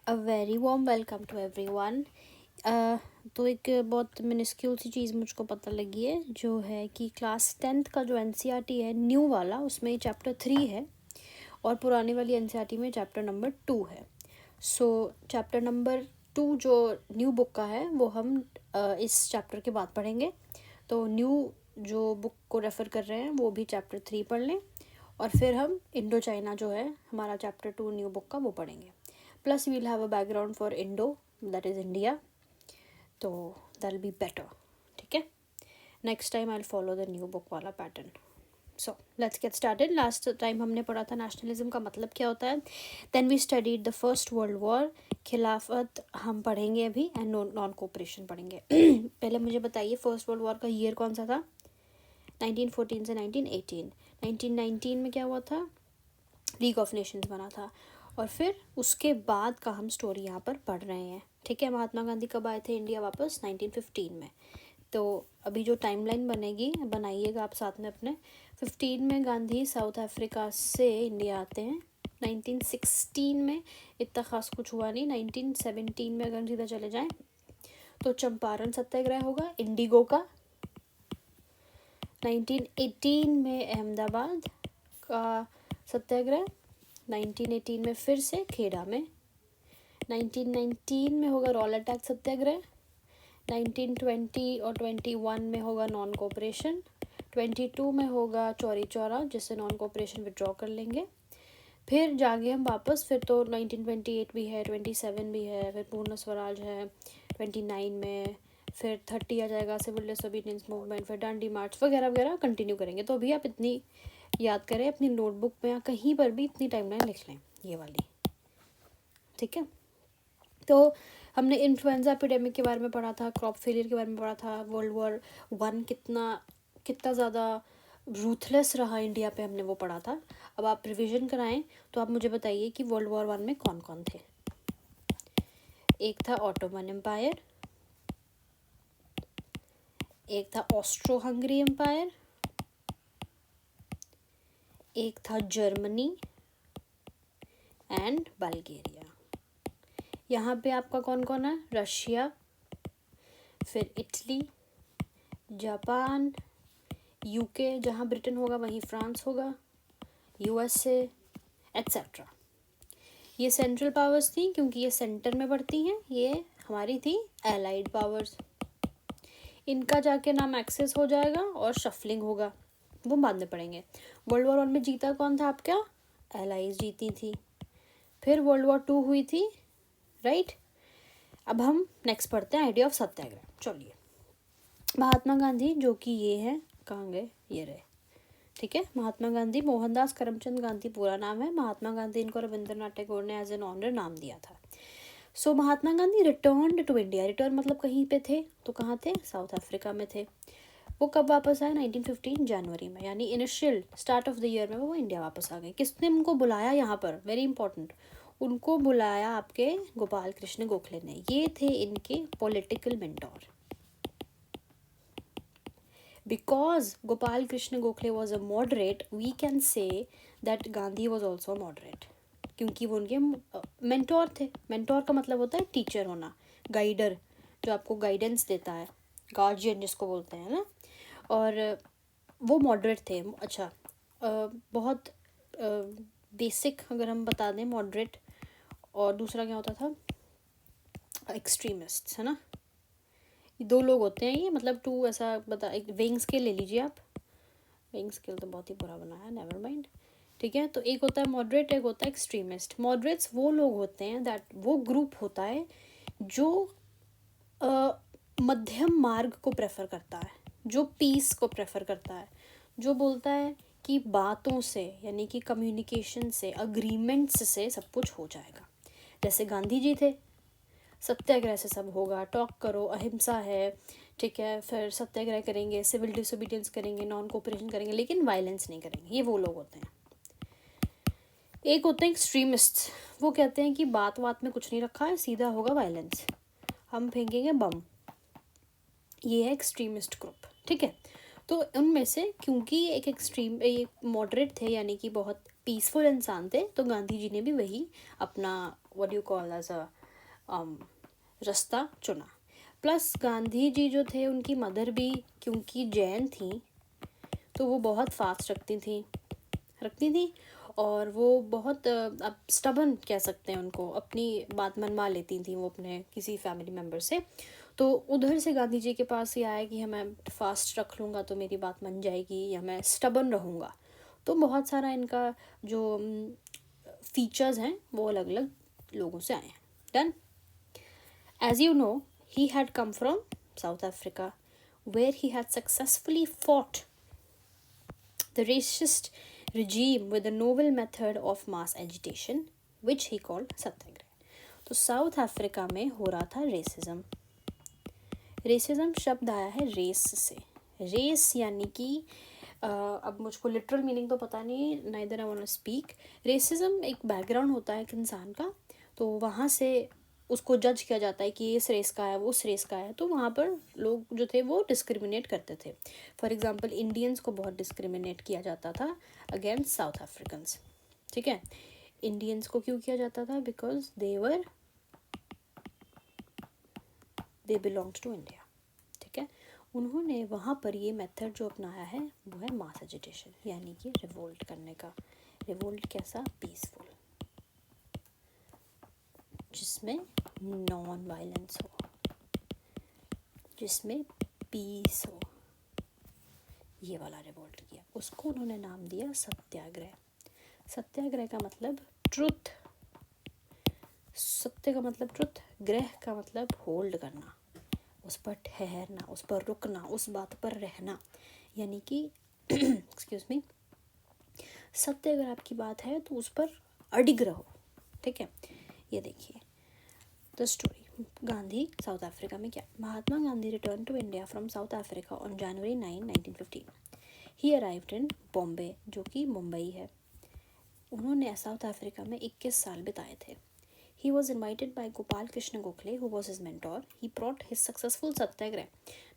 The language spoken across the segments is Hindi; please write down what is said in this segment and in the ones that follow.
A very warm welcome to everyone. तो एक बहुत मिनिस्क्यूल सी चीज़ मुझको पता लगी है, जो है कि क्लास 10th का जो एनसीईआरटी है न्यू वाला, उसमें चैप्टर 3 है और पुरानी वाली एनसीईआरटी में चैप्टर नंबर 2 है। सो चैप्टर नंबर 2 जो न्यू बुक का है वो हम इस चैप्टर के बाद पढ़ेंगे। तो न्यू जो बुक को रेफ़र कर रहे हैं वो भी चैप्टर 3 पढ़ लें और फिर हम इंडो चाइना जो है हमारा चैप्टर 2 न्यू बुक का वो पढ़ेंगे। Plus we'll have a background for Indo, that is India, तो दैट बी बेटर। ठीक है, next time I will follow the new book वाला pattern. So let's get started. Last time हमने पढ़ा था नेशनलिज्म का मतलब क्या होता है। Then we studied the first world war, Khilafat हम पढ़ेंगे अभी, एंड नॉन कोऑपरेशन पढ़ेंगे। पहले मुझे बताइए फर्स्ट वर्ल्ड वॉर का ईयर कौन सा था। 1914 से 1918। 1919 में क्या हुआ था, लीग ऑफ नेशंस बना था। और फिर उसके बाद का हम स्टोरी यहाँ पर पढ़ रहे हैं। ठीक है, महात्मा गांधी कब आए थे इंडिया वापस, 1915 में। तो अभी जो टाइमलाइन बनेगी बनाइएगा आप साथ में अपने। 15 में गांधी साउथ अफ्रीका से इंडिया आते हैं। 1916 में इतना खास कुछ हुआ नहीं। 1917 में अगर सीधा चले जाएं तो चंपारण सत्याग्रह होगा इंडिगो का। 1918 में अहमदाबाद का सत्याग्रह। 1918 में फिर से खेड़ा में। 1919 में होगा रॉल अटैक सत्याग्रह। 1920 और 21 में होगा नॉन कोऑपरेशन। 22 में होगा चौरी चौरा, जिससे नॉन कोऑपरेशन विड्रॉ कर लेंगे। फिर जागे हम वापस, फिर तो 1928 भी है, 27 भी है, फिर पूर्ण स्वराज है 29 में, फिर 30 आ जाएगा सिविल डिसोबीडियंस मूवमेंट, फिर डांडी मार्च वगैरह वगैरह कंटिन्यू करेंगे। तो अभी आप इतनी याद करें अपनी नोटबुक में या कहीं पर भी इतनी टाइमलाइन लिख लें, ये वाली। ठीक है, तो हमने इन्फ्लुएंजा एपिडेमिक के बारे में पढ़ा था, क्रॉप फेलियर के बारे में पढ़ा था, वर्ल्ड वॉर 1 कितना ज़्यादा रूथलेस रहा इंडिया पे, हमने वो पढ़ा था। अब आप रिवीजन कराएं तो आप मुझे बताइए कि वर्ल्ड वॉर 1 में कौन कौन थे। एक था ऑटोमन एम्पायर, एक था ऑस्ट्रो हंगरी एम्पायर, एक था जर्मनी एंड बल्गेरिया। यहाँ पे आपका कौन कौन है, रशिया, फिर इटली, जापान, यूके, जहाँ ब्रिटेन होगा वहीं फ्रांस होगा, यूएसए एट्सेट्रा। ये सेंट्रल पावर्स थी क्योंकि ये सेंटर में पड़ती हैं। ये हमारी थी एलाइड पावर्स। इनका जाके नाम एक्सेस हो जाएगा और शफलिंग होगा, वो बाद में पढ़ेंगे। वर्ल्ड वॉर 1 में जीता कौन था आपका, एलाइज जीती थी। फिर वर्ल्ड वॉर 2 हुई थी, राइट। अब हम नेक्स्ट पढ़ते हैं आइडिया ऑफ सत्याग्रह। चलिए, महात्मा गांधी जो कि ये है, कहाँ गए, ये रहे। ठीक है, महात्मा गांधी, मोहनदास करमचंद गांधी पूरा नाम है। महात्मा गांधी इनको रविंद्रनाथ टैगोर ने एज एन ऑनर नाम दिया था। So Mahatma Gandhi return to India. Return मतलब कहीं पे थे, तो कहाँ थे, साउथ अफ्रीका में थे। वो कब वापस आए, 1915 जनवरी में, यानी initial start of the year में वो इंडिया वापस आ गए। किसने उनको बुलाया यहाँ पर, वेरी इंपॉर्टेंट, उनको बुलाया आपके गोपाल कृष्ण गोखले ने। ये थे इनके political mentor. Because Gopal Krishna Gokhale was a moderate, we can say that Gandhi was also a moderate, क्योंकि वो उनके मेंटोर थे। मेंटोर का मतलब होता है टीचर होना, गाइडर, जो आपको गाइडेंस देता है, गार्जियन जिसको बोलते हैं ना। और वो मॉडरेट थे। अच्छा, बहुत बेसिक अगर हम बता दें, मॉडरेट, और दूसरा क्या होता था, एक्सट्रीमिस्ट, है ना। दो लोग होते हैं ये, मतलब टू, ऐसा बता, एक वेइंग स्केल ले लीजिए आप। वेइंग स्केल तो बहुत ही बुरा बना है, नेवर माइंड। ठीक है, तो एक होता है मॉडरेट, एक होता है एक्सट्रीमिस्ट। मॉडरेट्स वो लोग होते हैं, दैट वो ग्रुप होता है जो मध्यम मार्ग को प्रेफर करता है, जो पीस को प्रेफर करता है, जो बोलता है कि बातों से, यानी कि कम्युनिकेशन से, अग्रीमेंट्स से सब कुछ हो जाएगा। जैसे गांधी जी थे, सत्याग्रह से सब होगा, टॉक करो, अहिंसा है, ठीक है, फिर सत्याग्रह करेंगे, सिविल डिसोबीडियंस करेंगे, नॉन कोऑपरेशन करेंगे, लेकिन वायलेंस नहीं करेंगे। ये वो लोग होते हैं। एक होते हैं एक्सट्रीमिस्ट, वो कहते हैं कि बात बात में कुछ नहीं रखा है, सीधा होगा वायलेंस, हम फेंकेंगे बम। ये है एक्सट्रीमिस्ट ग्रुप। ठीक है, तो उनमें से क्योंकि एक मॉडरेट थे, यानी कि बहुत पीसफुल इंसान थे, तो गांधी जी ने भी वही अपना what you call as a रास्ता चुना। प्लस गांधी जी जो थे उनकी मदर भी क्योंकि जैन थी तो वो बहुत फास्ट रखती थी और वो बहुत अब स्टबन कह सकते हैं उनको, अपनी बात मनवा लेती थी वो अपने किसी फैमिली मेम्बर से। तो उधर से गांधी जी के पास ये आया कि मैं फास्ट रख लूँगा तो मेरी बात मान जाएगी या मैं स्टबन रहूँगा। तो बहुत सारा इनका जो फीचर्स हैं वो अलग अलग लोगों से आए हैं। Done. As you know he had come from South Africa where he had successfully fought the racist regime with a novel method of mass agitation which he called सत्याग्रह। तो साउथ अफ्रीका में हो रहा था रेसिज्म शब्द आया है रेस से। रेस यानी कि अब मुझको लिटरल मीनिंग तो पता नहीं, neither I want to speak. Racism एक बैकग्राउंड होता है एक इंसान का, तो वहाँ से उसको जज किया जाता है कि इस रेस का है वो उस रेस का है, तो वहाँ पर लोग जो थे वो डिस्क्रिमिनेट करते थे। फॉर एग्जांपल इंडियंस को बहुत डिस्क्रिमिनेट किया जाता था अगेंस्ट साउथ अफ्रीकन्स। ठीक है, इंडियंस को क्यों किया जाता था? Because they belongs to India. ठीक है, उन्होंने वहाँ पर ये मेथड जो अपनाया है वो है मास एजिटेशन, यानी कि रिवोल्ट करने का। रिवोल्ट कैसा? पीसफुल, जिसमें नॉन वायलेंस हो, जिसमें पीस हो, ये वाला रिवोल्ट किया। उसको उन्होंने नाम दिया सत्याग्रह। सत्याग्रह का मतलब ट्रुथ, सत्य का मतलब ट्रुथ, ग्रह का मतलब होल्ड करना, उस पर ठहरना, उस पर रुकना, उस बात पर रहना, यानी कि एक्सक्यूज मी, सत्य अगर आपकी बात है तो उस पर अडिग रहो। ठीक है, ये देखिए the story. Gandhi South Africa में क्या? Mahatma Gandhi return to India from South Africa on January 9, 1915। He arrived in Bombay, जो कि मुंबई है। उन्होंने साउथ अफ्रीका में 21 साल बिताए थे। He was invited by Gopal Krishna Gokhale, who was his mentor. He brought his successful Satyagrah,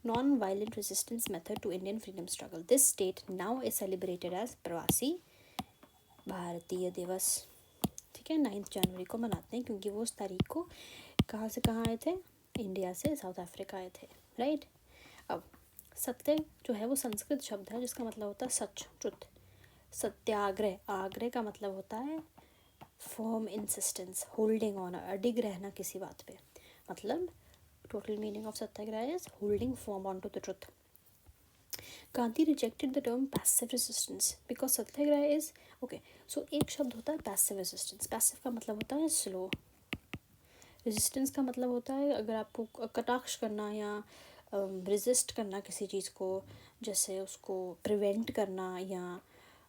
non-violent resistance method to Indian freedom struggle. This date now is celebrated as प्रवासी भारतीय दिवस। ठीक है, 9 जनवरी को मनाते हैं क्योंकि वो उस तारीख को कहाँ से कहाँ आए थे? इंडिया से साउथ अफ्रीका आए थे। राइट। अब सत्य जो है वो संस्कृत शब्द है जिसका मतलब होता है सच, ट्रुथ। सत्याग्रह, आग्रह का मतलब होता है फर्म इंसिस्टेंस, होल्डिंग ऑन, अडिग रहना किसी बात पे। मतलब total meaning of Satyagraha is holding firm on to the truth. Gandhi rejected the term passive resistance because Satyagraha is okay. So एक शब्द होता है पैसिव रेजिस्टेंस। पैसिव का मतलब होता है स्लो, रेजिस्टेंस का मतलब होता है अगर आपको कटाक्ष करना या रेजिस्ट करना किसी चीज़ को, जैसे उसको प्रिवेंट करना या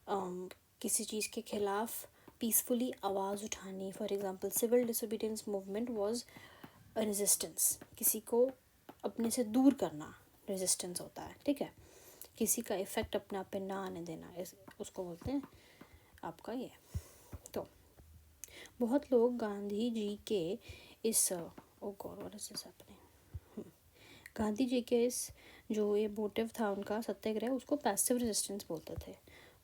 किसी चीज़ के खिलाफ पीसफुली आवाज़ उठानी। For example civil disobedience movement was resistance, किसी को अपने से दूर करना रेजिस्टेंस होता है। ठीक है, किसी का इफ़ेक्ट अपने आप पे ना आने देना, उसको बोलते हैं आपका ये। तो बहुत लोग गांधी जी के इस oh God what is this happening, Gandhi ji के इस जो ये मोटिव था उनका सत्याग्रह, उसको पैसिव रेजिस्टेंस बोलते थे।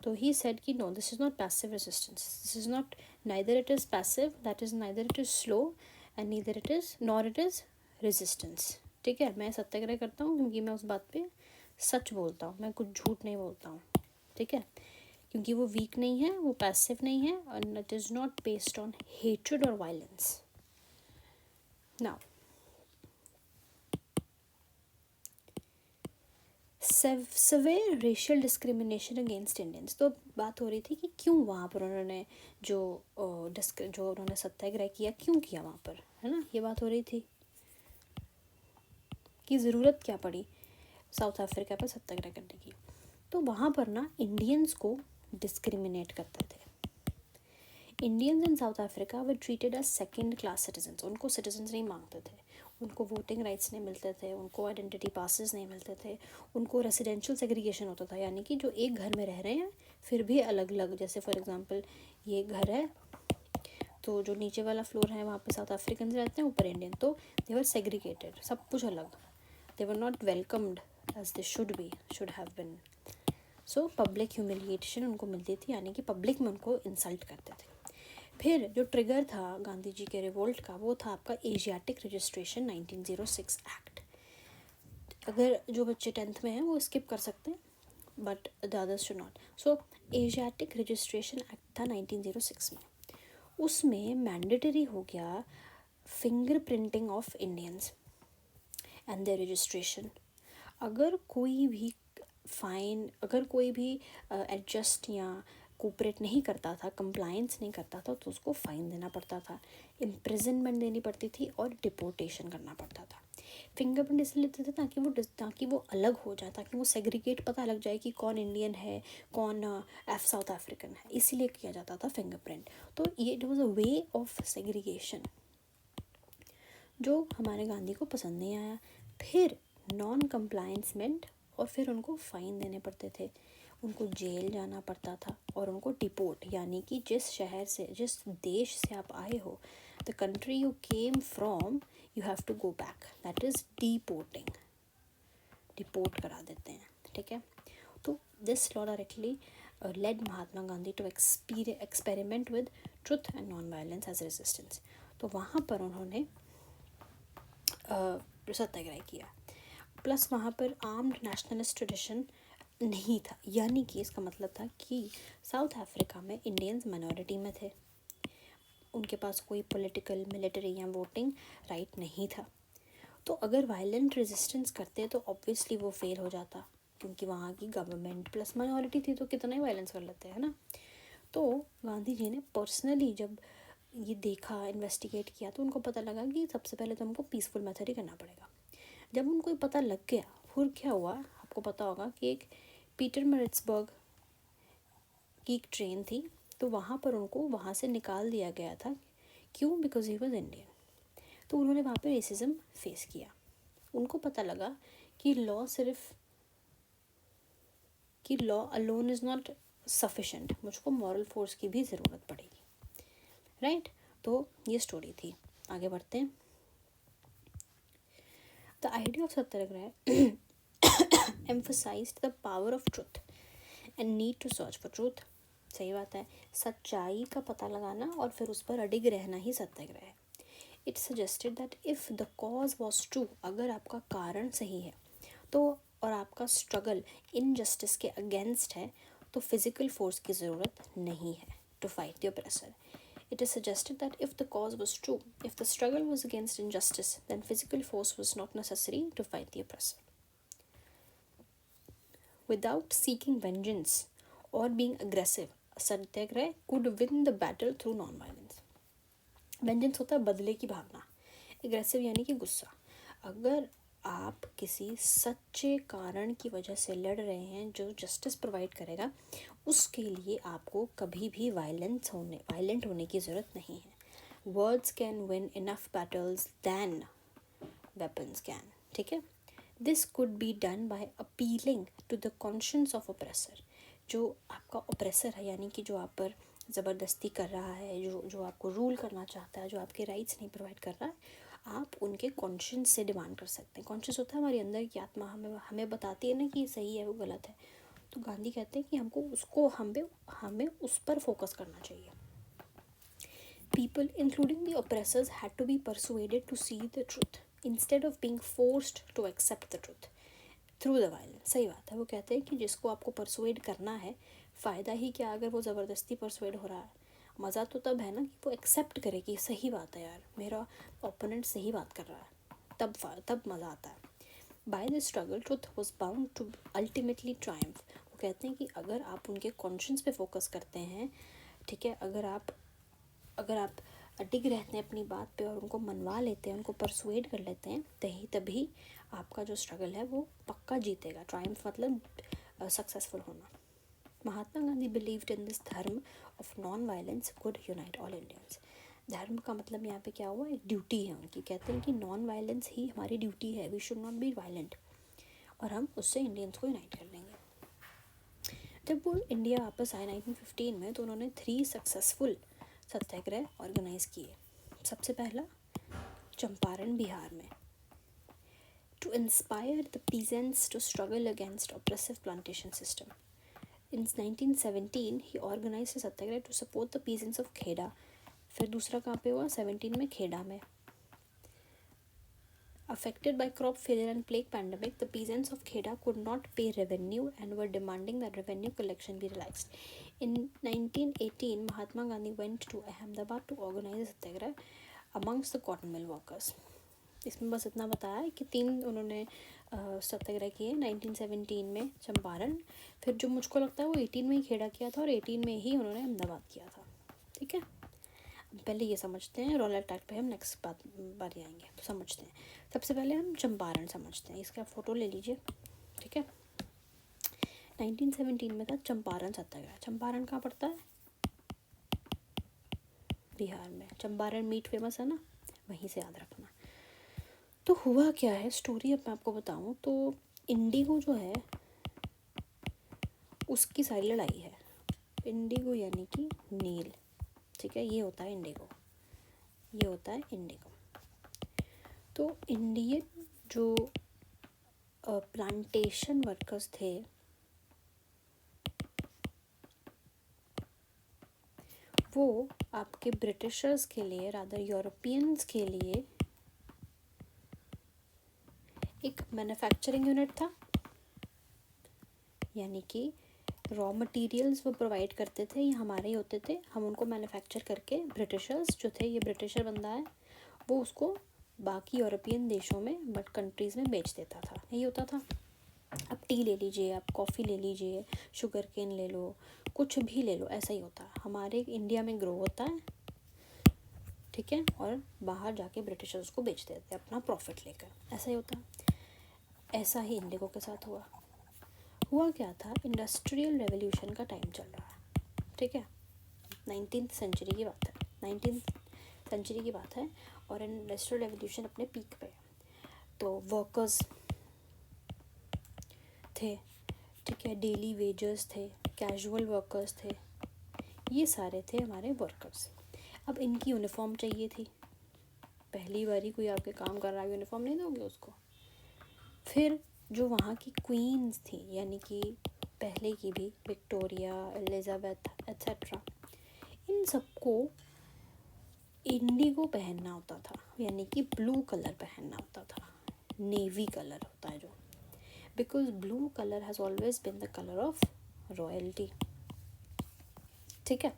तो ही सेड कि no, this is not passive resistance, this is not, neither it is passive, that is neither it is slow and neither it is nor it is resistance. ठीक है, मैं सत्याग्रह करता हूँ क्योंकि मैं उस बात पे सच बोलता हूँ, मैं कुछ झूठ नहीं बोलता हूँ। ठीक है, क्योंकि वो वीक नहीं है, वो पैसिव नहीं है, और it is not based on hatred और violence. Now severe racial discrimination against Indians. तो बात हो रही थी कि क्यों वहाँ पर उन्होंने जो उन्होंने सत्याग्रह किया, क्यों किया वहाँ पर, है ना, ये बात हो रही थी कि ज़रूरत क्या पड़ी साउथ अफ्रीका पर सत्याग्रह करने की। तो वहाँ पर ना इंडियंस को डिस्क्रिमिनेट करते थे। Indians in South Africa were treated as second class citizens. उनको सिटीजन्स नहीं मांगते थे, उनको वोटिंग राइट्स नहीं मिलते थे, उनको आइडेंटिटी पासेस नहीं मिलते थे, उनको रेसिडेंशियल सेग्रीगेशन होता था, यानी कि जो एक घर में रह रहे हैं फिर भी अलग अलग। जैसे फॉर एग्जांपल ये घर है तो जो नीचे वाला फ्लोर है वहाँ पे साउथ अफ्रीकन रहते हैं, ऊपर इंडियन, तो दे वर सेग्रीगेटेड, सब कुछ अलग। They were not welcomed as they should have been. So public humiliation उनको मिलती थी, यानी कि पब्लिक में उनको इंसल्ट करते थे। फिर जो ट्रिगर था गांधी जी के रिवोल्ट का वो था आपका एशियाटिक रजिस्ट्रेशन 1906 एक्ट। अगर जो बच्चे 10th में हैं वो स्किप कर सकते हैं, but the others should not. So Asiatic registration act था 1906 में। उसमें मैंडेटरी हो गया finger printing of Indians and their registration. अगर कोई भी अगर कोई भी एडजस्ट या कोऑपरेट नहीं करता था, कंप्लायंस नहीं करता था, तो उसको फ़ाइन देना पड़ता था, इम्प्रिजनमेंट देनी पड़ती थी और डिपोर्टेशन करना पड़ता था। फिंगरप्रिंट इसलिए लेते थे ताकि वो अलग हो जाए, ताकि वो सेग्रीगेट पता लग जाए कि कौन इंडियन है, कौन साउथ अफ्रीकन है, इसीलिए किया जाता था फिंगरप्रिंट। तो ये it was a way of segregation जो हमारे गांधी को पसंद नहीं आया। फिर नॉन कंप्लायंस मेंट और फिर उनको फ़ाइन देने पड़ते थे, उनको जेल जाना पड़ता था और उनको डिपोर्ट, यानी कि जिस शहर से, जिस देश से आप आए हो, the country you came from, you have to go back, that is deporting, deport करा देते हैं। ठीक है, तो this law directly led Mahatma Gandhi to experiment with truth and non violence as resistance. तो वहाँ पर उन्होंने सत्याग्रह किया, प्लस वहाँ पर आर्म्ड नेशनलिस्ट ट्रेडिशन नहीं था, यानी कि इसका मतलब था कि साउथ अफ्रीका में इंडियंस माइनॉरिटी में थे, उनके पास कोई पॉलिटिकल, मिलिट्री या वोटिंग राइट नहीं था। तो अगर वायलेंट रेजिस्टेंस करते तो ऑब्वियसली वो फेल हो जाता, क्योंकि वहाँ की गवर्नमेंट प्लस माइनॉरिटी थी, तो कितना ही वायलेंस कर लेते हैं ना। तो गांधी जी ने पर्सनली जब ये देखा, इन्वेस्टिगेट किया, तो उनको पता लगा कि सबसे पहले तो हमको पीसफुल मेथड ही करना पड़ेगा। जब उनको ये पता लग गया, फिर क्या हुआ आपको पता होगा कि एक पीटरमरिट्सबर्ग की एक ट्रेन थी, तो वहाँ पर उनको वहाँ से निकाल दिया गया था। क्यों? Because he was Indian. तो उन्होंने वहाँ पे रेसिज्म फेस किया। उनको पता लगा कि law alone is not sufficient, मुझको मॉरल फोर्स की भी ज़रूरत पड़ेगी, राइट। तो ये स्टोरी थी, आगे बढ़ते हैं। The idea of Satyagraha emphasized the power of truth and need to search for truth। सही बात है, सच्चाई का पता लगाना और फिर उस पर अडिग रहना ही सत्याग्रह है। It suggested that if the cause was true, अगर आपका कारण सही है तो, और आपका स्ट्रगल इनजस्टिस के अगेंस्ट है, तो फिजिकल फोर्स की ज़रूरत नहीं है to fight the oppressor. It is suggested that if the cause was true, if the struggle was against injustice, then physical force was not necessary to fight the oppressor. Without seeking vengeance or being aggressive, Satyagraha could win the battle through non-violence। Vengeance होता है बदले की भावना, एग्रेसिव यानी कि गुस्सा। अगर आप किसी सच्चे कारण की वजह से लड़ रहे हैं जो जस्टिस प्रोवाइड करेगा, उसके लिए आपको कभी भी वायलेंट होने की ज़रूरत नहीं है। Words can win enough battles than weapons can. ठीक है, this could be done by appealing to the conscience of oppressor. जो आपका ऑप्रेसर है, यानी कि जो आप पर ज़बरदस्ती कर रहा है, जो आपको रूल करना चाहता है, जो आपके राइट्स नहीं प्रोवाइड कर रहा है, आप उनके कॉन्शियस से डिमांड कर सकते हैं। कॉन्शियस होता है हमारी अंदर की आत्मा, हमें बताती है ना कि सही है वो गलत है। तो गांधी कहते हैं कि हमको उसको हमें उस पर फोकस करना चाहिए। People, including the oppressors, had to be persuaded to see the truth instead of being forced to accept the truth through the violence। सही बात है, वो कहते हैं कि जिसको आपको परसुएड करना है, फ़ायदा ही क्या अगर वो ज़बरदस्ती परसुएड हो रहा है। मज़ा तो तब है ना कि वो एक्सेप्ट करे कि सही बात है यार, मेरा ओपोनेंट सही बात कर रहा है, तब मज़ा आता है। By the struggle truth was bound to ultimately triumph. वो कहते हैं कि अगर आप उनके कॉन्शियस पे फोकस करते हैं, ठीक है, अगर आप अडिग रहते हैं अपनी बात पे और उनको मनवा लेते हैं, उनको परसुएड कर लेते हैं, तभी आपका जो स्ट्रगल है वो पक्का जीतेगा। ट्रायम्फ मतलब सक्सेसफुल होना। Mahatma Gandhi believed in this धर्म of non violence could unite all Indians. धर्म का मतलब यहाँ पे क्या हुआ, एक ड्यूटी है उनकी। कहते हैं कि नॉन वायलेंस ही हमारी ड्यूटी है, we should not be violent, और हम उससे इंडियंस को यूनाइट कर लेंगे। जब वो इंडिया वापस आए 1915 में, तो उन्होंने 3 सक्सेसफुल सत्याग्रह ऑर्गेनाइज किए। सबसे पहला चंपारण बिहार में, to inspire the peasants to struggle against oppressive plantation system. In 1917, he organized a satyagraha to support the peasants of Kheda फिर दूसरा कहाँ पे हुआ, 17 में खेड़ा में। Affected by crop failure and plague pandemic, the peasants of Kheda could not pay revenue and were demanding that revenue collection be relaxed. In 1918, Mahatma Gandhi went to Ahmedabad to organize a satyagrah amongst the cotton mill workers. इसमें बस इतना बताया है कि 3 उन्होंने सत्याग्रह किए 1917 में चंपारण, फिर जो मुझको लगता है वो 18 में ही खेड़ा किया था और 18 में ही उन्होंने अहमदाबाद किया था। ठीक है, पहले ये समझते हैं, रोल अटैक पे हम नेक्स्ट बार आएंगे तो समझते हैं। सबसे पहले हम चंपारण समझते हैं, इसका फ़ोटो ले लीजिए। ठीक है, 1917 में था चंपारण सत्याग्रह। चंपारण कहाँ पड़ता है, बिहार में। चंपारण मीट फेमस है ना, वहीं से याद रखना। तो हुआ क्या है, स्टोरी अब मैं आपको बताऊं तो इंडिगो जो है उसकी सारी लड़ाई है। इंडिगो यानी कि नील, ठीक है, ये होता है इंडिगो, ये होता है इंडिगो। तो इंडियन जो प्लांटेशन वर्कर्स थे वो आपके ब्रिटिशर्स के लिए, रादर यूरोपियंस के लिए एक मैन्युफैक्चरिंग यूनिट था, यानी कि रॉ मटेरियल्स वो प्रोवाइड करते थे, ये हमारे ही होते थे, हम उनको मैन्युफैक्चर करके, ब्रिटिशर्स जो थे, ये ब्रिटिशर बंदा है, वो उसको बाकी यूरोपियन देशों में बट कंट्रीज़ में बेच देता था, यही होता था। अब टी ले लीजिए, आप कॉफ़ी ले लीजिए, शुगर केन ले लो, कुछ भी ले लो, ऐसा ही होता है। हमारे इंडिया में ग्रो होता है, ठीक है, और बाहर जाके ब्रिटिशर्स को बेच देते हैं अपना प्रॉफिट लेकर, ऐसा ही होता है। ऐसा ही इंडिगो के साथ हुआ क्या था, इंडस्ट्रियल रेवोल्यूशन का टाइम चल रहा है, ठीक है, 19th सेंचुरी की बात है, 19th सेंचुरी की बात है, और इंडस्ट्रियल रेवोल्यूशन अपने पीक पे। तो वर्कर्स थे, ठीक है, डेली वेजर्स थे, कैजुअल वर्कर्स थे, ये सारे थे हमारे वर्कर्स। अब इनकी यूनिफॉर्म चाहिए थी, पहली बारी कोई आपके काम कर रहा है, यूनिफॉर्म नहीं दोगे उसको। फिर जो वहाँ की क्वींस थी, यानी कि पहले की भी, विक्टोरिया, एलिजाबेथ एट्सेट्रा, इन सबको इंडिगो पहनना होता था, यानी कि ब्लू कलर पहनना होता था, नेवी कलर होता है जो, because blue colour has always been the colour of royalty. ठीक है,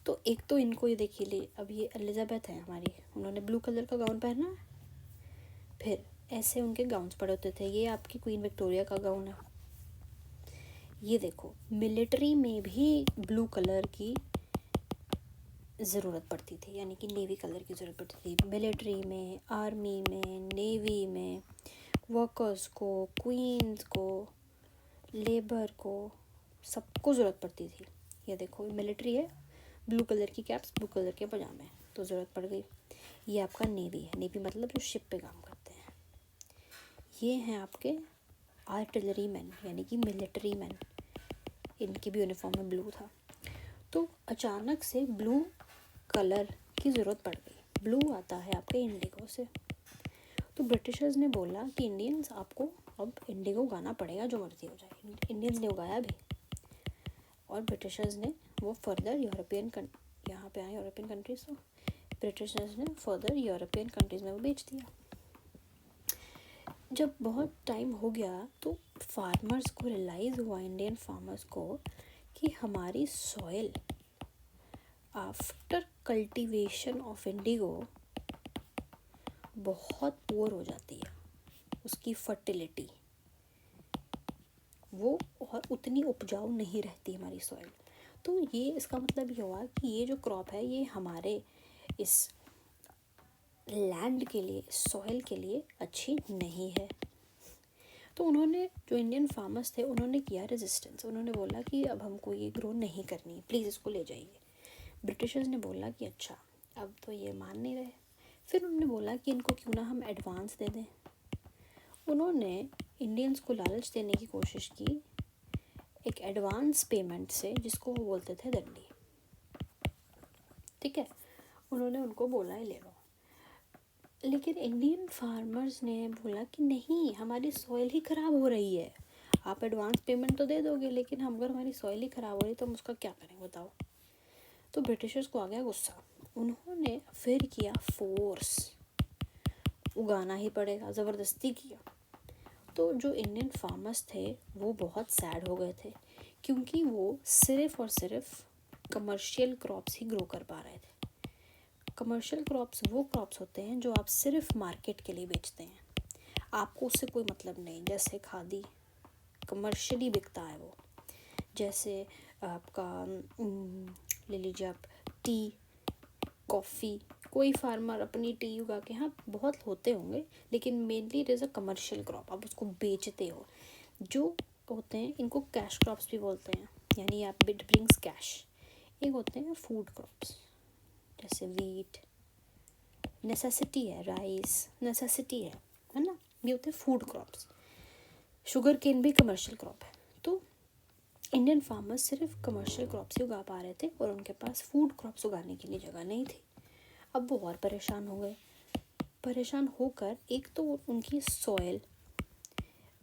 तो एक तो इनको ये देखिए ले, अब ये एलिजाबेथ है हमारी, उन्होंने ब्लू कलर का गाउन पहना है, फिर ऐसे उनके गाउन्स पड़े होते थे, ये आपकी क्वीन विक्टोरिया का गाउन है। ये देखो, मिलिट्री में भी ब्लू कलर की ज़रूरत पड़ती थी, यानी कि नेवी कलर की ज़रूरत पड़ती थी, मिलिट्री में, आर्मी में, नेवी में, वर्कर्स को, क्वींस को, लेबर को, सबको ज़रूरत पड़ती थी। ये देखो, मिलिट्री है, ब्लू कलर की कैप्स, ब्लू कलर के पजामे, तो ज़रूरत पड़ गई। ये आपका नेवी है, नेवी मतलब जो शिप पे काम करते हैं। ये हैं आपके आर्टिलरी मैन, यानी कि मिलिट्री मैन, इनकी भी यूनिफॉर्म में ब्लू था। तो अचानक से ब्लू कलर की ज़रूरत पड़ गई, ब्लू आता है आपके इंडिगो से। तो ब्रिटिशर्स ने बोला कि इंडियंस आपको अब इंडिगो गाना पड़ेगा, जो मर्जी हो जाए। इंडियंस ने उगाया भी, और ब्रिटिशर्स ने वो फर्दर यूरोपियन यहाँ पे आए यूरोपियन कंट्रीज, तो ब्रिटिशर्स ने फर्दर यूरोपियन कंट्रीज़ में वो बेच दिया। जब बहुत टाइम हो गया तो फार्मर्स को रियलाइज़ हुआ, इंडियन फार्मर्स को, कि हमारी soil after cultivation of Indigo बहुत पुअर हो जाती है, उसकी फर्टिलिटी वो और उतनी उपजाऊ नहीं रहती हमारी सॉइल। तो ये इसका मतलब ये हुआ कि ये जो क्रॉप है ये हमारे इस लैंड के लिए, सॉइल के लिए अच्छी नहीं है। तो उन्होंने, जो इंडियन फार्मर्स थे, उन्होंने किया रेजिस्टेंस, उन्होंने बोला कि अब हमको ये ग्रो नहीं करनी, प्लीज़ इसको ले जाइए। ब्रिटिशर्स ने बोला कि अच्छा, अब तो ये मान नहीं रहे। फिर उन्होंने बोला कि इनको क्यों ना हम एडवांस दे दें। उन्होंने इंडियंस को लालच देने की कोशिश की एक एडवांस पेमेंट से, जिसको वो बोलते थे दंडी, ठीक है, उन्होंने उनको बोला है ले लो। लेकिन इंडियन फार्मर्स ने बोला कि नहीं, हमारी सॉइल ही ख़राब हो रही है, आप एडवांस पेमेंट तो दे दोगे, लेकिन हम अगर हमारी सॉइल ही ख़राब हो रही तो हम उसका क्या करें बताओ। तो ब्रिटिशर्स को आ गया गुस्सा, उन्होंने फिर किया फोर्स, उगाना ही पड़ेगा, ज़बरदस्ती किया। तो जो इंडियन फार्मर्स थे वो बहुत सैड हो गए थे, क्योंकि वो सिर्फ़ और सिर्फ कमर्शियल क्रॉप्स ही ग्रो कर पा रहे थे। कमर्शियल क्रॉप्स वो क्रॉप्स होते हैं जो आप सिर्फ मार्केट के लिए बेचते हैं, आपको उससे कोई मतलब नहीं। जैसे खादी कमर्शियली बिकता है वो, जैसे आपका ले लीजिए आप टी, कॉफ़ी, कोई फार्मर अपनी टी उगा के, हाँ बहुत होते होंगे, लेकिन mainly it is a commercial crop, आप उसको बेचते हो। जो होते हैं इनको कैश क्रॉप्स भी बोलते हैं, यानी आप इट ब्रिंग्स कैश। एक होते हैं फूड क्रॉप्स, जैसे वीट नेसेसिटी है, राइस नेसेसिटी है ना, ये होते हैं फूड क्रॉप्स। शुगर केन भी कमर्शियल क्रॉप है। तो इंडियन फार्मर्स सिर्फ कमर्शियल क्रॉप्स ही उगा पा रहे थे और उनके पास फूड क्रॉप्स उगाने के लिए जगह नहीं थी। अब वो और परेशान हो गए। परेशान होकर एक तो उनकी सॉइल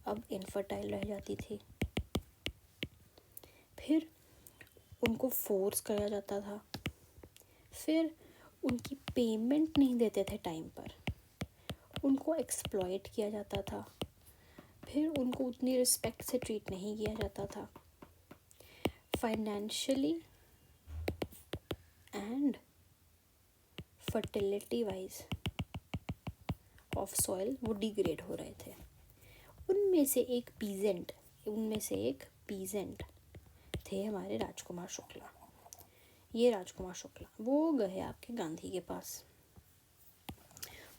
अब इनफर्टाइल रह जाती थी, फिर उनको फोर्स किया जाता था, फिर उनकी पेमेंट नहीं देते थे टाइम पर, उनको एक्सप्लॉइट किया जाता था, फिर उनको उतनी रिस्पेक्ट से ट्रीट नहीं किया जाता था। Financially and fertility wise of soil वो डिग्रेड हो रहे थे। उनमें से एक पीजेंट थे हमारे राजकुमार शुक्ला। ये राजकुमार शुक्ला वो गए आपके गांधी के पास।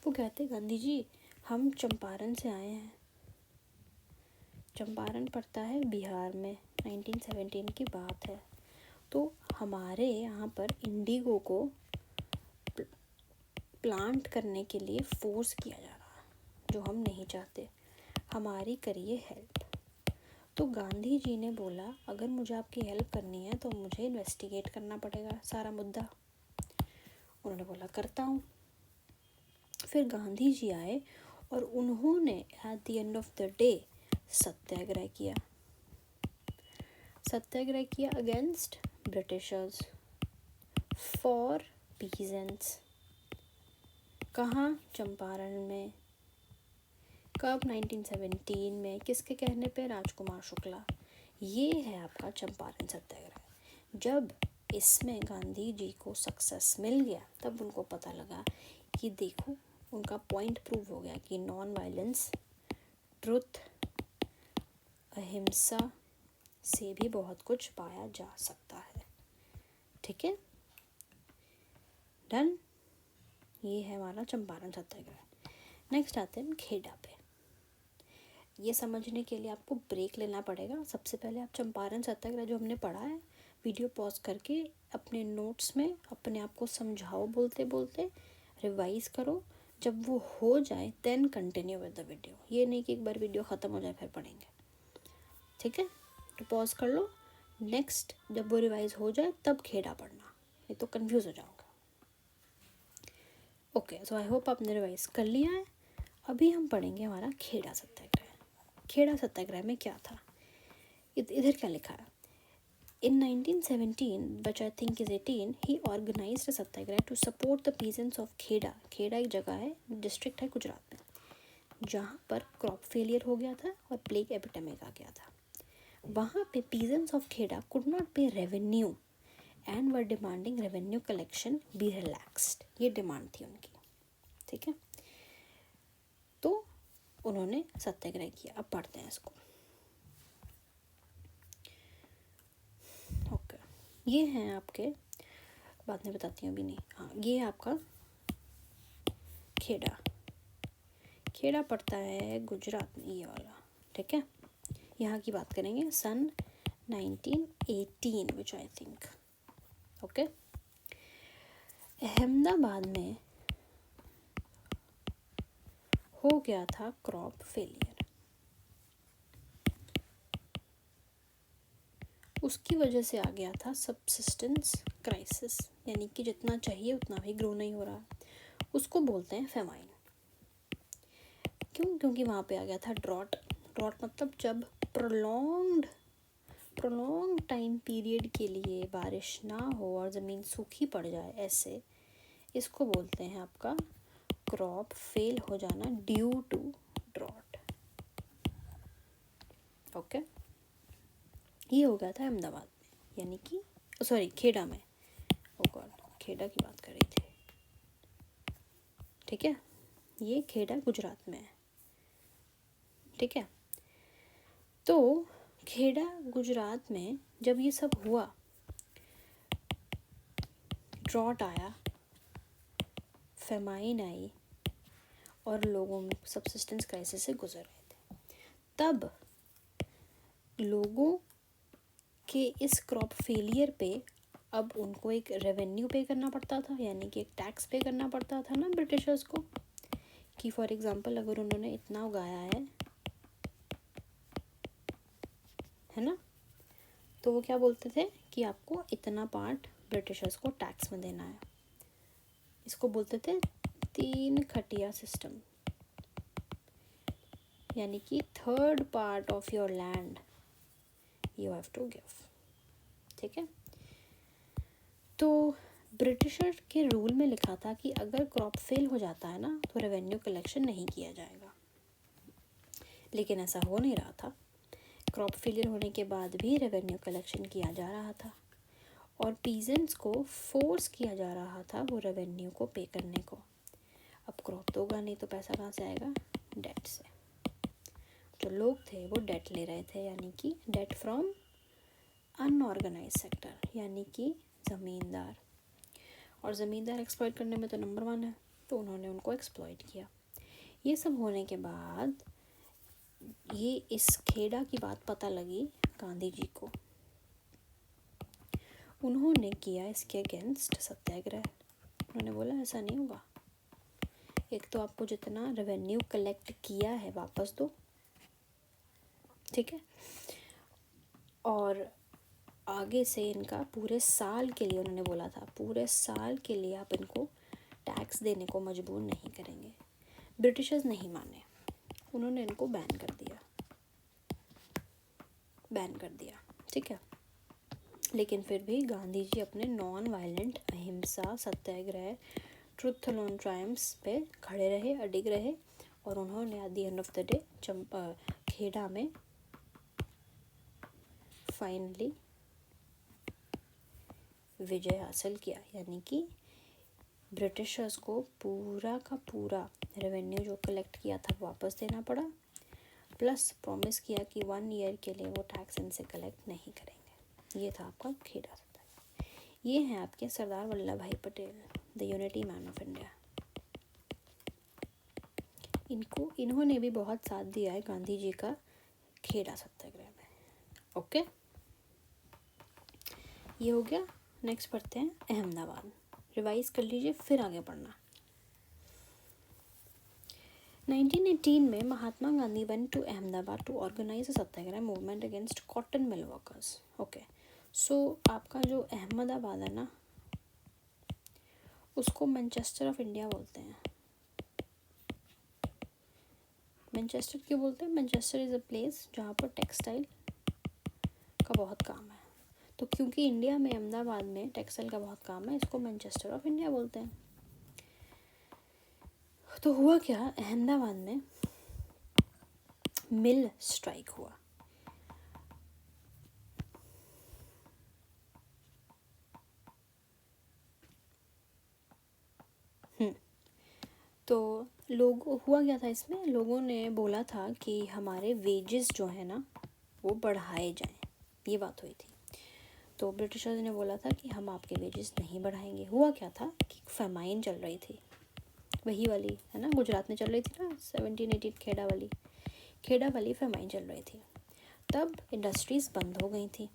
वो कहते, गांधी जी हम चंपारण से आए हैं। चंपारण पड़ता है बिहार में, 1917 की बात है। तो हमारे यहाँ पर इंडिगो को प्लांट करने के लिए फोर्स किया जा रहा है, जो हम नहीं चाहते, हमारी करिए हेल्प। तो गांधी जी ने बोला, अगर मुझे आपकी हेल्प करनी है तो मुझे इन्वेस्टिगेट करना पड़ेगा सारा मुद्दा। उन्होंने बोला करता हूँ। फिर गांधी जी आए और उन्होंने at the end of the day Satyagraha किया अगेंस्ट ब्रिटिशर्स फॉर पीजेंट्स। कहाँ? चंपारण में। कब? 1917 में। किसके कहने पे? राजकुमार शुक्ला। ये है आपका चंपारण सत्याग्रह। जब इसमें गांधी जी को सक्सेस मिल गया तब उनको पता लगा कि देखो, उनका पॉइंट प्रूव हो गया कि नॉन वायलेंस, ट्रुथ, अहिंसा से भी बहुत कुछ पाया जा सकता है। ठीक है, डन। ये है हमारा चंपारण सत्याग्रह। नेक्स्ट आते हैं खेड़ा पे। ये समझने के लिए आपको ब्रेक लेना पड़ेगा। सबसे पहले आप चंपारण सत्याग्रह जो हमने पढ़ा है, वीडियो पॉज करके अपने नोट्स में अपने आप को समझाओ, बोलते बोलते रिवाइज़ करो। जब वो हो जाए then continue with the video. ये नहीं कि एक बार वीडियो ख़त्म हो जाए फिर पढ़ेंगे। ठीक है, तो पॉज कर लो। नेक्स्ट जब वो रिवाइज हो जाए तब खेड़ा पढ़ना, नहीं तो कंफ्यूज हो जाओगे। ओके, सो आई होप आपने रिवाइज कर लिया है। अभी हम पढ़ेंगे हमारा खेड़ा सत्याग्रह। खेड़ा सत्याग्रह में क्या था, इधर क्या लिखा है। In 1917, which I think is 18, he organized a Satyagraha to support the peasants of Kheda. Kheda एक जगह है, डिस्ट्रिक्ट है गुजरात में, जहाँ पर क्रॉप फेलियर हो गया था और प्लेग एपिडेमिक आ गया था। वहाँ पे peasants of Kheda could not pay revenue and were demanding revenue collection be relaxed। ये डिमांड थी उनकी। ठीक है, तो उन्होंने सत्याग्रह किया। अब पढ़ते हैं इसको। ओके, ये हैं आपके, बाद में बताती हूँ, अभी नहीं। हाँ, ये है आपका खेड़ा पड़ता है गुजरात में, ये वाला। ठीक है, यहाँ की बात करेंगे सन 1918 विच आई थिंक। ओके, अहमदाबाद में हो गया था क्रॉप फेलियर। उसकी वजह से आ गया था सबसिस्टेंस क्राइसिस, यानी कि जितना चाहिए उतना भी ग्रो नहीं हो रहा। उसको बोलते हैं फेमाइन। क्यों? क्योंकि वहाँ पे आ गया था ड्रॉट मतलब जब प्रोलॉन्ग टाइम पीरियड के लिए बारिश ना हो और ज़मीन सूखी पड़ जाए, ऐसे इसको बोलते हैं आपका क्रॉप फेल हो जाना ड्यू टू ड्रॉट। ओके, ये हो गया था अहमदाबाद में, यानी कि सॉरी खेड़ा में। ओ गॉड, खेड़ा की बात कर रही थी। ठीक है, ये खेड़ा गुजरात में है। ठीक है, तो खेड़ा गुजरात में जब ये सब हुआ, ड्रॉट आया, फेमाइन आई और लोगों में सब्सिस्टेंस क्राइसिस से गुजर रहे थे, तब लोगों के इस क्रॉप फेलियर पे अब उनको एक रेवेन्यू पे करना पड़ता था, यानी कि एक टैक्स पे करना पड़ता था ना ब्रिटिशर्स को, कि फॉर एग्जांपल अगर उन्होंने इतना उगाया है ना, तो वो क्या बोलते थे कि आपको इतना पार्ट ब्रिटिशर्स को टैक्स में देना है। इसको बोलते थे 3 खटिया सिस्टम, यानी कि 3rd part of your land you have to give. ठीक है, तो ब्रिटिशर के रूल में लिखा था कि अगर क्रॉप फेल हो जाता है ना तो रेवेन्यू कलेक्शन नहीं किया जाएगा, लेकिन ऐसा हो नहीं रहा था। क्रॉप फेलियर होने के बाद भी रेवेन्यू कलेक्शन किया जा रहा था और पीजेंट्स को फोर्स किया जा रहा था वो रेवेन्यू को पे करने को। अब क्रॉप तो होगा नहीं तो पैसा कहाँ से आएगा? डेट से। जो लोग थे वो डेट ले रहे थे, यानी कि डेट फ्रॉम अनऑर्गेनाइज सेक्टर, यानी कि ज़मींदार। और ज़मींदार एक्सप्लॉइट करने में तो नंबर 1 है, तो उन्होंने उनको एक्सप्लॉइट किया। ये सब होने के बाद ये इस खेड़ा की बात पता लगी गांधी जी को। उन्होंने किया इसके अगेंस्ट सत्याग्रह। उन्होंने बोला ऐसा नहीं होगा, एक तो आपको जितना रेवेन्यू कलेक्ट किया है वापस दो, ठीक है, और आगे से इनका पूरे साल के लिए, उन्होंने बोला था पूरे साल के लिए आप इनको टैक्स देने को मजबूर नहीं करेंगे। ब्रिटिशर्स नहीं माने, उन्होंने इनको बैन कर दिया, ठीक है। लेकिन फिर भी गांधी जी अपने नॉन वायलेंट अहिंसा सत्याग्रह ट्रुथ अलोन ट्रायम्फ्स पे खड़े रहे, अडिग रहे, और उन्होंने at the end of the day Kheda में फाइनली विजय हासिल किया, यानी कि ब्रिटिशर्स को पूरा का पूरा रेवेन्यू जो कलेक्ट किया था वापस देना पड़ा, प्लस प्रॉमिस किया कि 1 ईयर के लिए वो टैक्स इनसे कलेक्ट नहीं करेंगे। ये था आपका खेड़ा सत्याग्रह। ये हैं आपके सरदार वल्लभ भाई Patel, the unity man of India. इन्होंने भी बहुत साथ दिया है गांधी जी का खेड़ा सत्याग्रह में। ओके, ये हो गया। नेक्स्ट पढ़ते हैं अहमदाबाद। रिवाइज कर लीजिए फिर आगे पढ़ना। 1918 में Mahatma Gandhi went to Ahmedabad to organise a Satyagraha movement against cotton mill workers. Okay, so आपका जो अहमदाबाद है ना, उसको मैनचेस्टर ऑफ इंडिया बोलते हैं। मैनचेस्टर क्यों बोलते हैं? मैनचेस्टर इज़ अ प्लेस जहाँ पर टेक्सटाइल का बहुत काम है, तो क्योंकि इंडिया में अहमदाबाद में टेक्सटाइल का बहुत काम है, इसको मैनचेस्टर ऑफ इंडिया बोलते हैं। तो हुआ क्या, अहमदाबाद में मिल स्ट्राइक हुआ। तो हुआ क्या था इसमें, लोगों ने बोला था कि हमारे वेजेस जो है ना वो बढ़ाए जाएं, ये बात हुई थी। तो ब्रिटिशर्स ने बोला था कि हम आपके वेजेस नहीं बढ़ाएंगे। हुआ क्या था कि फेमाइन चल रही थी, वही वाली है ना, गुजरात में चल रही थी ना 1718 खेड़ा वाली फेमाइन चल रही थी। तब इंडस्ट्रीज़ बंद हो गई थी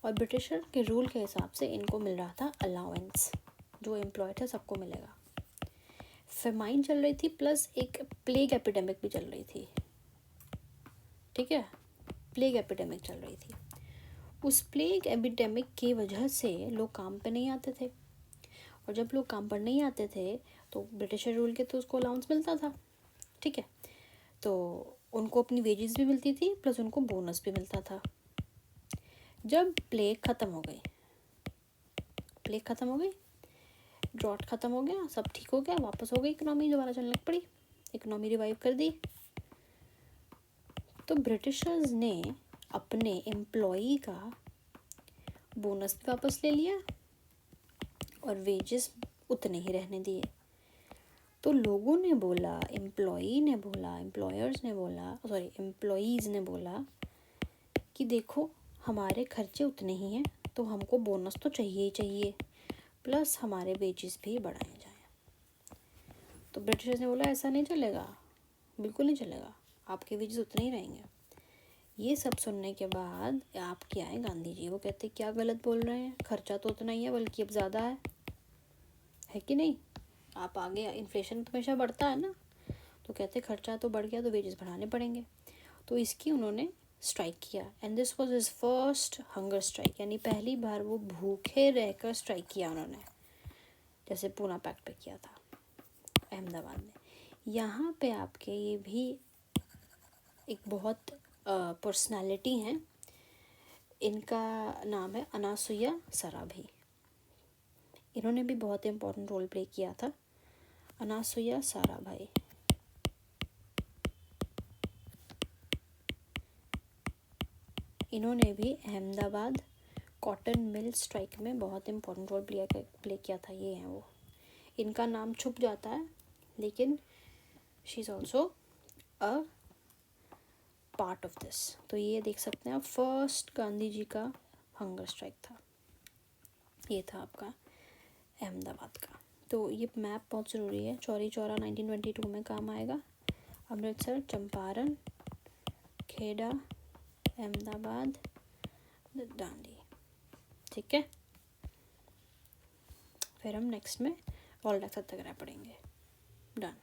और ब्रिटिशर के रूल के हिसाब से इनको मिल रहा था अलाउंस, जो एम्प्लॉयड है सबको मिलेगा। फेमाइन चल रही थी, प्लस एक प्लेग एपिडेमिक भी चल रही थी, ठीक है, प्लेग एपिडेमिक चल रही थी। उस प्लेग एपिडेमिक की वजह से लोग काम पे नहीं आते थे, और जब लोग काम पर नहीं आते थे तो ब्रिटिशर रूल के तो उसको अलाउंस मिलता था, ठीक है, तो उनको अपनी वेजेस भी मिलती थी, प्लस उनको बोनस भी मिलता था। जब प्लेग ख़त्म हो गई, ड्रॉट ख़त्म हो गया, सब ठीक हो गया, वापस हो गई इकोनॉमी, दोबारा चलने लग पड़ी, इकोनॉमी रिवाइव कर दी। तो ब्रिटिशर्स ने अपने एम्प्लॉई का बोनस भी वापस ले लिया और वेजेस उतने ही रहने दिए। तो लोगों ने बोला, एम्प्लॉई ने बोला, एम्प्लॉयर्स ने बोला, सॉरी एम्प्लॉईज़ ने बोला कि देखो हमारे खर्चे उतने ही हैं तो हमको बोनस तो चाहिए ही चाहिए, प्लस हमारे वेजेस भी बढ़ाए जाएं। तो ब्रिटिशर्स ने बोला ऐसा नहीं चलेगा, बिल्कुल नहीं चलेगा, आपके वेजेस उतने ही रहेंगे। ये सब सुनने के बाद आप क्या है गांधी जी, वो कहते क्या गलत बोल रहे हैं, खर्चा तो उतना ही है बल्कि अब ज़्यादा है कि नहीं, आप आगे इन्फ्लेशन तो हमेशा बढ़ता है ना, तो कहते खर्चा तो बढ़ गया तो वेजेस बढ़ाने पड़ेंगे। तो इसकी उन्होंने स्ट्राइक किया and this was his first hunger strike, यानी पहली बार वो भूखे रहकर स्ट्राइक किया उन्होंने, जैसे पूना पैक्ट पे किया था अहमदाबाद में। यहाँ पे आपके ये भी एक बहुत पर्सनालिटी हैं, इनका नाम है अनासुया सराभाई। इन्होंने भी बहुत इम्पोर्टेंट रोल प्ले किया था, अनासुया सराभाई। इन्होंने भी अहमदाबाद कॉटन मिल स्ट्राइक में बहुत इम्पोर्टेंट रोल प्ले किया था। ये हैं वो, इनका नाम छुप जाता है लेकिन she is also a part of this. तो ये देख सकते हैं आप, फर्स्ट गांधी जी का हंगर स्ट्राइक था, ये था आपका अहमदाबाद का। तो ये मैप बहुत ज़रूरी है, चौरी चौरा 1922 में काम आएगा, अमृतसर, चंपारण, खेड़ा, अहमदाबाद, दांडी। ठीक है, फिर हम नेक्स्ट में ऑल सत्याग्रह पढ़ेंगे। डन।